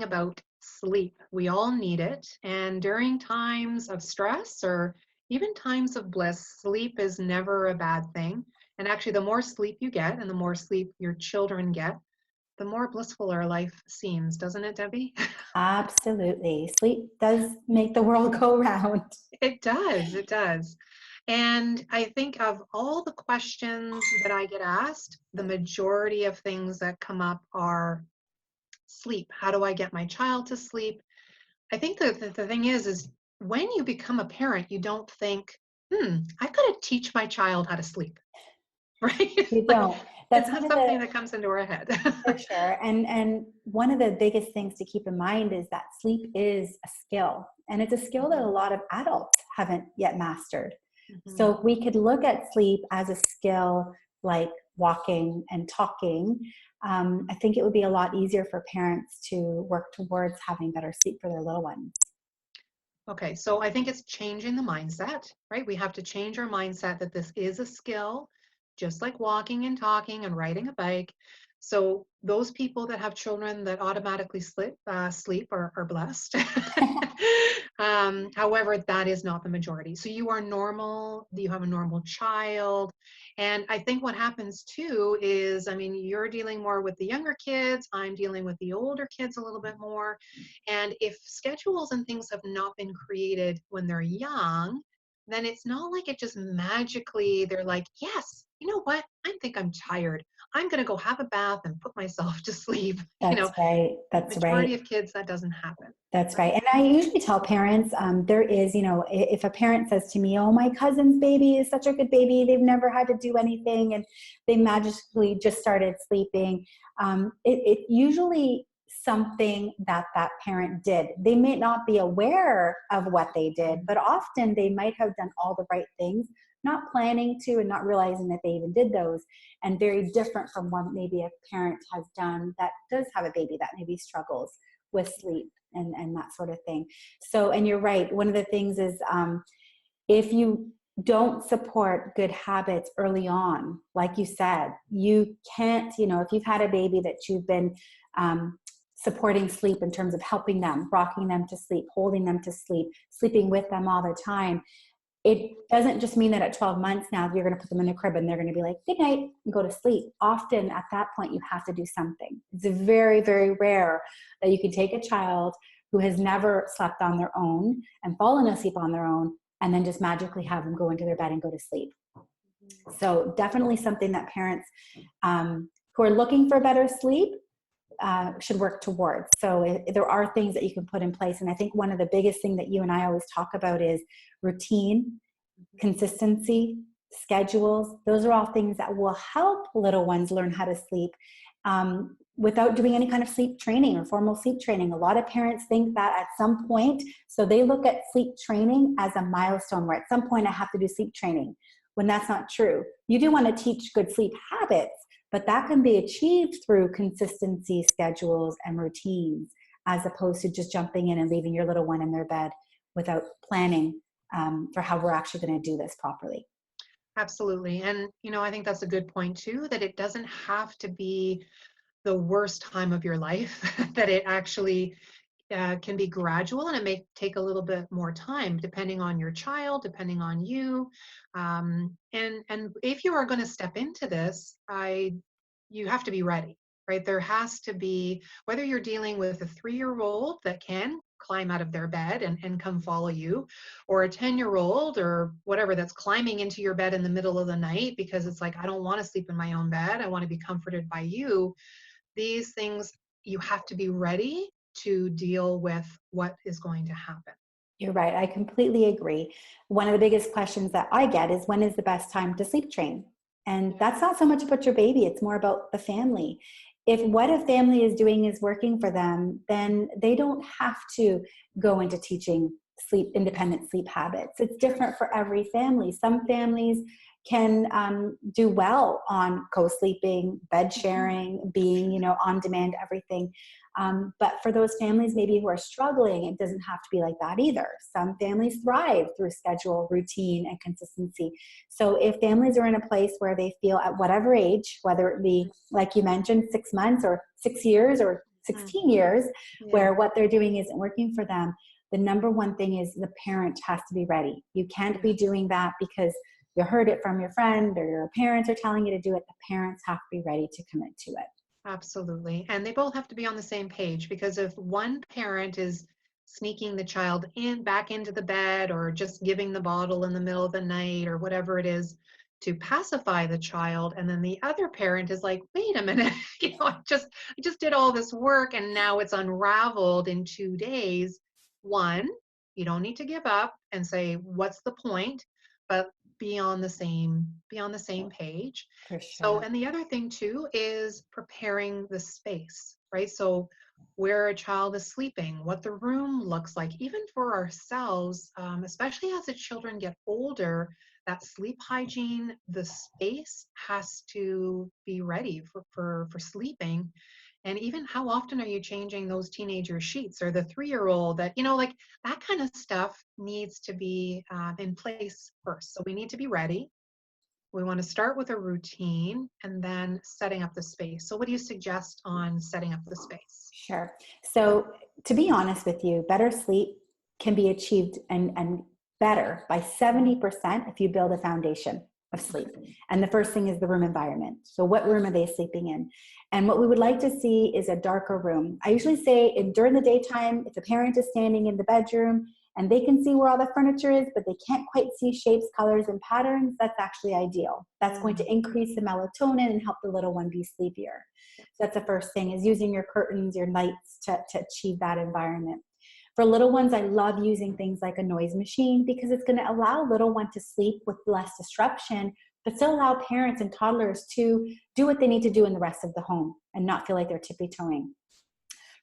about sleep. We all need it. And during times of stress or even times of bliss, sleep is never a bad thing. And actually, the more sleep you get and the more sleep your children get, the more blissful our life seems, doesn't it, Debbie? Absolutely. Sleep does make the world go round. It does. It does. And I think of all the questions that I get asked, the majority of things that come up are sleep. How do I get my child to sleep? I think that the thing is when you become a parent, you don't think, I've got to teach my child how to sleep, right? You Like, don't. it's That's one not of the, something that comes into our head. for sure. And one of the biggest things to keep in mind is that sleep is a skill. And it's a skill that a lot of adults haven't yet mastered. Mhm. So if we could look at sleep as a skill like walking and talking, I think it would be a lot easier for parents to work towards having better sleep for their little ones. Okay, so I think it's changing the mindset, right? We have to change our mindset that this is a skill, just like walking and talking and riding a bike. So those people that have children that automatically sleep are blessed. However, that is not the majority. So you are normal, you have a normal child. And I think what happens too is, I mean, you're dealing more with the younger kids, I'm dealing with the older kids a little bit more. And if schedules and things have not been created when they're young, then it's not like it just magically, they're like, yes, you know what? I think I'm tired. I'm going to go have a bath and put myself to sleep. That's right. That's right. Majority of kids, that doesn't happen, That's right? right. And I usually tell parents, there is, if a parent says to me, oh, my cousin's baby is such a good baby, they've never had to do anything, and they magically just started sleeping, it usually something that that parent did. They may not be aware of what they did, but often they might have done all the right things, not planning to and not realizing that they even did those, and very different from what maybe a parent has done that does have a baby that maybe struggles with sleep and that sort of thing. So, and you're right. One of the things is if you don't support good habits early on, like you said, you can't, if you've had a baby that you've been supporting sleep in terms of helping them, rocking them to sleep, holding them to sleep, sleeping with them all the time, it doesn't just mean that at 12 months now you're going to put them in a crib and they're going to be like, good night, and go to sleep. Often at that point, you have to do something. It's very, very rare that you can take a child who has never slept on their own and fallen asleep on their own and then just magically have them go into their bed and go to sleep. So definitely something that parents who are looking for better sleep should work towards. So there are things that you can put in place. And I think one of the biggest things that you and I always talk about is routine, consistency, schedules. Those are all things that will help little ones learn how to sleep without doing any kind of sleep training or formal sleep training. A lot of parents think that at some point, so they look at sleep training as a milestone where at some point I have to do sleep training, when that's not true. You do want to teach good sleep habits, but that can be achieved through consistency, schedules, and routines, as opposed to just jumping in and leaving your little one in their bed without planning for how we're actually going to do this properly. Absolutely. And, I think that's a good point too, that it doesn't have to be the worst time of your life, that it actually can be gradual, and it may take a little bit more time depending on your child, depending on you. And if you are going to step into this, you have to be ready, right? There has to be, whether you're dealing with a 3-year-old that can climb out of their bed and come follow you, or a 10-year-old or whatever that's climbing into your bed in the middle of the night because it's like, I don't want to sleep in my own bed, I want to be comforted by you. These things, you have to be ready to deal with what is going to happen. You're right. I completely agree. One of the biggest questions that I get is, when is the best time to sleep train? And that's not so much about your baby, it's more about the family. If what a family is doing is working for them, then they don't have to go into teaching independent sleep habits. It's different for every family. Some families can do well on co-sleeping, bed sharing, being, on demand, everything. But for those families maybe who are struggling, it doesn't have to be like that either. Some families thrive through schedule, routine, and consistency. So if families are in a place where they feel at whatever age, whether it be, like you mentioned, 6 months or 6 years or Mm. 16 years Yeah. where what they're doing isn't working for them, the number one thing is the parent has to be ready. You can't be Yes. doing that because you heard it from your friend or your parents are telling you to do it. The parents have to be ready to commit to it. Absolutely. And they both have to be on the same page, because if one parent is sneaking the child in back into the bed, or just giving the bottle in the middle of the night, or whatever it is to pacify the child, and then the other parent is like, wait a minute, I just did all this work and now it's unraveled in 2 days. One, you don't need to give up and say, what's the point? But be on the same page. For So, sure. and the other thing too is preparing the space, right? So, where a child is sleeping, what the room looks like, even for ourselves, especially as the children get older, that sleep hygiene, the space has to be ready for sleeping. And even how often are you changing those teenager sheets, or the 3-year-old, that, like that kind of stuff needs to be in place first. So we need to be ready. We want to start with a routine and then setting up the space. So what do you suggest on setting up the space? Sure. So, to be honest with you, better sleep can be achieved and better by Mm. 70% if you build a foundation of sleep. And the first thing is the room environment. So, what room are they sleeping in? And what we would like to see is a darker room. I usually say during the daytime, if a parent is standing in the bedroom and they can see where all the furniture is, but they can't quite see shapes, colors, and patterns, that's actually ideal. That's going Mm. to increase the melatonin and help the little one be sleepier. So that's the first thing, is using your curtains, your lights to achieve that environment. For little ones, I love using things like a noise machine because it's going to allow little one to sleep with less disruption, but still allow parents and toddlers to do what they need to do in the rest of the home and not feel like they're tippy-toeing.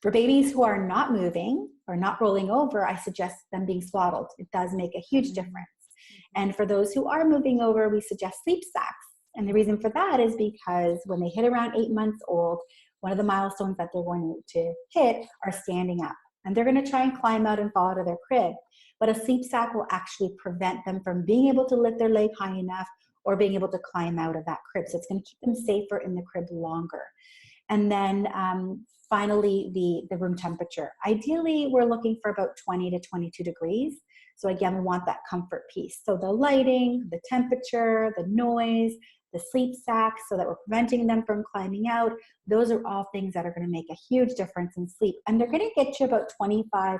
For babies who are not moving or not rolling over, I suggest them being swaddled. It does make a huge Mm. difference. And for those who are moving over, we suggest sleep sacks. And the reason for that is because when they hit around 8 months old, one of the milestones that they're going to hit are standing up. And they're going to try and climb out and fall out of their crib. But a sleep sack will actually prevent them from being able to lift their leg high enough or being able to climb out of that crib. So it's going to keep them safer in the crib longer. And then finally, the room temperature. Ideally, we're looking for about 20 to 22 degrees. So again, we want that comfort piece. So the lighting, the temperature, the noise, the sleep sacks, so that we're preventing them from climbing out. Those are all things that are going to make a huge difference in sleep. And they're going to get you about 25%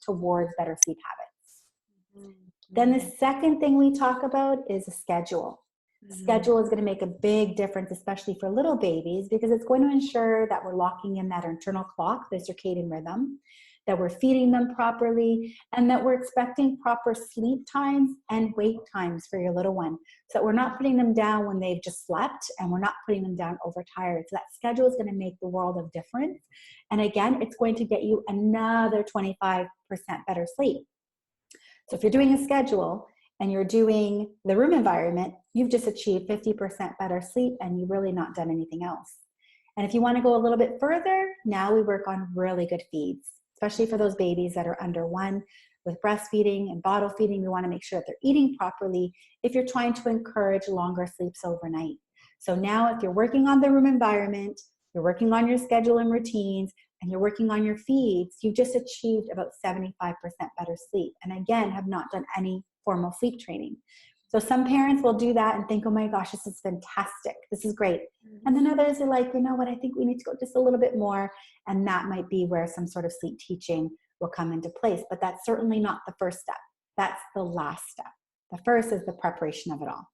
towards better sleep habits. Then the Mhm. second thing we talk about is a schedule. Mhm. Schedule is going to make a big difference, especially for little babies, because it's going to ensure that we're locking in that internal clock, the circadian rhythm, that we're feeding them properly, and that we're expecting proper sleep times and wake times for your little one. So that we're not putting them down when they've just slept and we're not putting them down overtired. So that schedule is going to make the world of difference. And again, it's going to get you another 25% better sleep. So if you're doing a schedule and you're doing the room environment, you've just achieved 50% better sleep and you've really not done anything else. And if you want to go a little bit further, now we work on really good feeds, especially for those babies that are under 1. With breastfeeding and bottle feeding, we want to make sure that they're eating properly if you're trying to encourage longer sleeps overnight. So now if you're working on the room environment, you're working on your schedule and routines, and you're working on your feeds, you've just achieved about 75% better sleep. And again, have not done any formal sleep training. So some parents will do that and think, oh my gosh, this is fantastic. This is great. And then others are like, you know what, I think we need to go just a little bit more. And that might be where some sort of sleep teaching will come into place. But that's certainly not the first step. That's the last step. The first is the preparation of it all.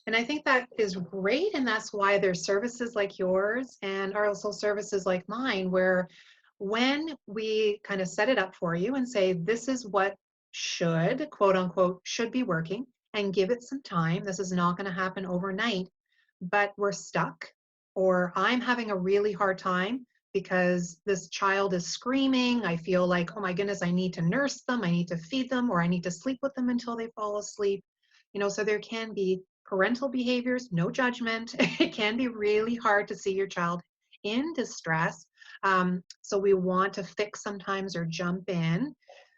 And I think that is great. And that's why there's services like yours and are also services like mine, where when we kind of set it up for you and say, this is what should, quote unquote, should be working, and give it some time. This is not going to happen overnight, but we're stuck, or I'm having a really hard time because this child is screaming. I feel like, oh my goodness, I need to nurse them, I need to feed them, or I need to sleep with them until they fall asleep. So there can be parental behaviors, no judgment. It can be really hard to see your child in distress. So we want to fix sometimes or jump in.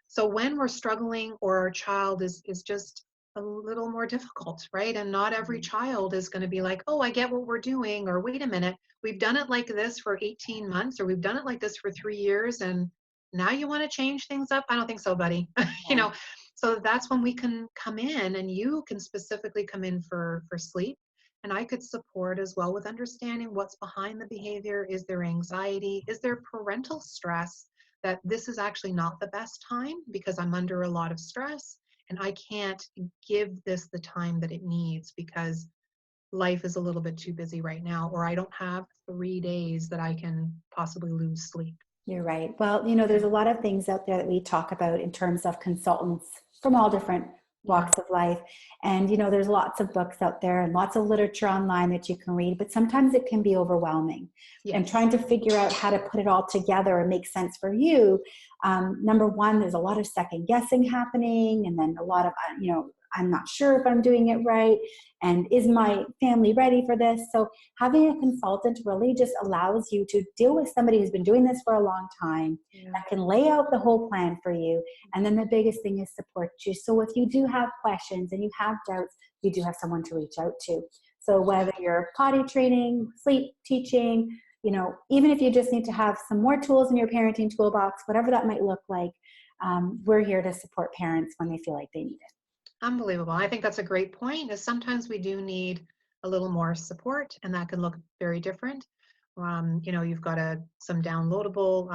So when we're struggling or our child is just a little more difficult, right? And not every child is going to be like, oh, I get what we're doing, or wait a minute, we've done it like this for 18 months, or we've done it like this for 3 years, and now you want to change things up? I don't think so, buddy. you Yeah. know, so that's when we can come in, and you can specifically come in for sleep. And I could support as well with understanding what's behind the behavior. Is there anxiety? Is there parental stress that this is actually not the best time because I'm under a lot of stress and I can't give this the time that it needs because life is a little bit too busy right now, or I don't have 3 days that I can possibly lose sleep. You're right. Well, there's Yeah. a lot of things out there that we talk about in terms of consultants from all different Yeah. walks of life. And, there's lots of books out there and lots of literature online that you can read, but sometimes it can be overwhelming. And Yes. trying to figure out how to put it all together and make sense for you. Number one, there's a lot of second guessing happening, and then a lot of, I'm not sure if I'm doing it right. And is my family ready for this? So having a consultant really just allows you to deal with somebody who's been doing this for a long time, Yeah. that can lay out the whole plan for you. And then the biggest thing is support you. So if you do have questions and you have doubts, you do have someone to reach out to. So whether you're potty training, sleep teaching, even if you just need to have some more tools in your parenting toolbox, whatever that might look like, we're here to support parents when they feel like they need it. Unbelievable. I think that's a great point. Is sometimes we do need a little more support, and that can look very different. You've got some downloadable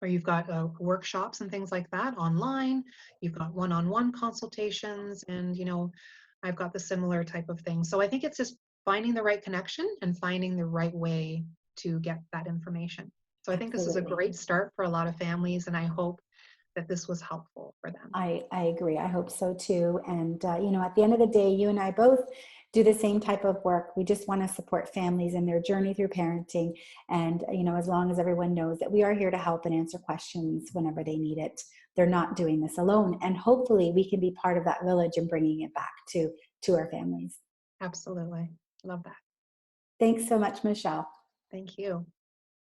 or you've got workshops and things like that online. You've got one-on-one consultations, and I've got the similar type of thing. So I think it's just finding the right connection and finding the right way to get that information. So I think this is a Absolutely. great start for a lot of families, and I hope that this was helpful for them. I agree. I hope so too. And, at the end of the day, you and I both do the same type of work. We just want to support families in their journey through parenting. And, as long as everyone knows that we are here to help and answer questions whenever they need it, they're not doing this alone. And hopefully we can be part of that village and bringing it back to our families. Absolutely. Love that. Thanks so much, Michelle. Thank you.